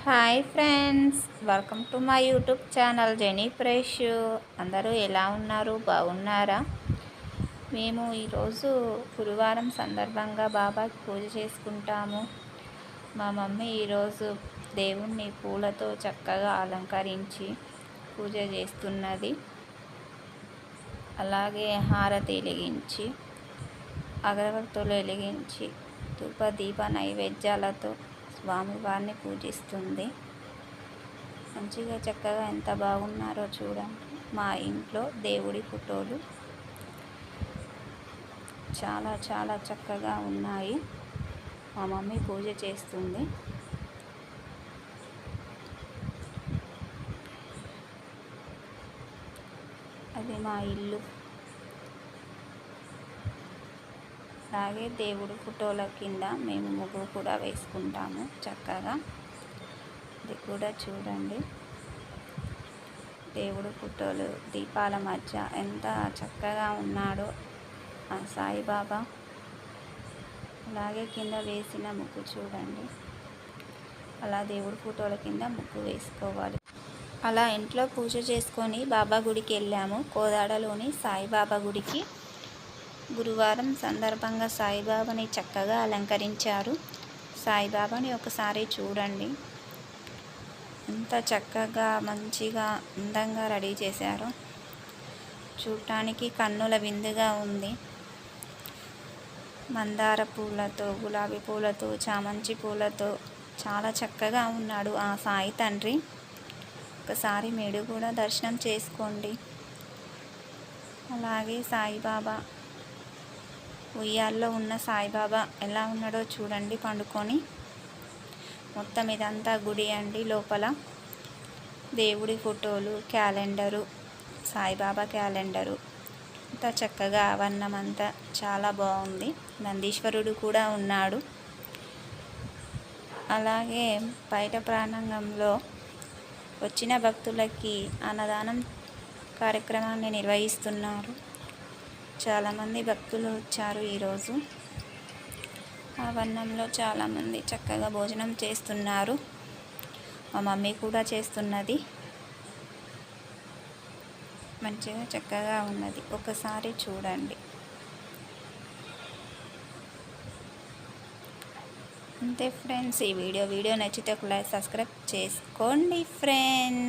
Hi friends, welcome to my YouTube channel Genie Fresh. అందరూ ఎలా ఉన్నారు? బాగున్నారా? మేము ఈరోజు గురువారం సందర్భంగా బాబాకి పూజ చేసుకుంటాము. మా మమ్మీ ఈరోజు దేవుణ్ణి పూలతో చక్కగా అలంకరించి పూజ చేస్తున్నది. అలాగే హారతి వెలిగించి, అగరబత్తులు వెలిగించి, ధూప దీప నైవేద్యాలతో స్వామివారిని పూజిస్తుంది. మంచిగా చక్కగా ఎంత బాగున్నారో చూడండి. మా ఇంట్లో దేవుడి ఫోటోలు చాలా చాలా చక్కగా ఉన్నాయి. మా మమ్మీ పూజ చేస్తుంది. అది మా ఇల్లు. అలాగే దేవుడి ఫోటోల కింద మేము ముగ్గు కూడా వేసుకుంటాము చక్కగా. ఇది కూడా చూడండి, దేవుడి ఫోటోలు దీపాల మధ్య ఎంత చక్కగా ఉన్నాడో ఆ సాయిబాబా. అలాగే కింద వేసిన ముగ్గు చూడండి. అలా దేవుడి ఫోటోల కింద ముగ్గు వేసుకోవాలి. అలా ఇంట్లో పూజ చేసుకొని బాబా గుడికి వెళ్ళాము. కోదాడలోని సాయిబాబా గుడికి గురువారం సందర్భంగా సాయిబాబాని చక్కగా అలంకరించారు. సాయిబాబాని ఒకసారి చూడండి, ఎంత చక్కగా మంచిగా అందంగా రెడీ చేశారు. చూడటానికి కన్నుల విందుగా ఉంది. మందార పూలతో, గులాబీ పూలతో, చామంతి పూలతో చాలా చక్కగా ఉన్నాడు ఆ సాయి తండ్రి. ఒకసారి మీరు కూడా దర్శనం చేసుకోండి. అలాగే సాయిబాబా ఉయ్యాల్లో ఉన్న సాయిబాబా ఎలా ఉన్నాడో చూడండి పండుకొని. మొత్తం ఇదంతా గుడి అండి. లోపల దేవుడి ఫోటోలు, క్యాలెండరు, సాయిబాబా క్యాలెండరు, అంత చక్కగా ఆవరణం అంతా చాలా బాగుంది. నందీశ్వరుడు కూడా ఉన్నాడు. అలాగే బయట ప్రాంగణంలో వచ్చిన భక్తులకి అన్నదానం కార్యక్రమాన్ని నిర్వహిస్తున్నారు. చాలామంది భక్తులు వచ్చారు ఈరోజు. ఆవరణంలో చాలామంది చక్కగా భోజనం చేస్తున్నారు. మా మమ్మీ కూడా చేస్తున్నది. మంచిగా చక్కగా ఉన్నది. ఒకసారి చూడండి. అంతే ఫ్రెండ్స్, ఈ వీడియో నచ్చితే ఒక లైక్, సబ్స్క్రైబ్ చేసుకోండి ఫ్రెండ్స్.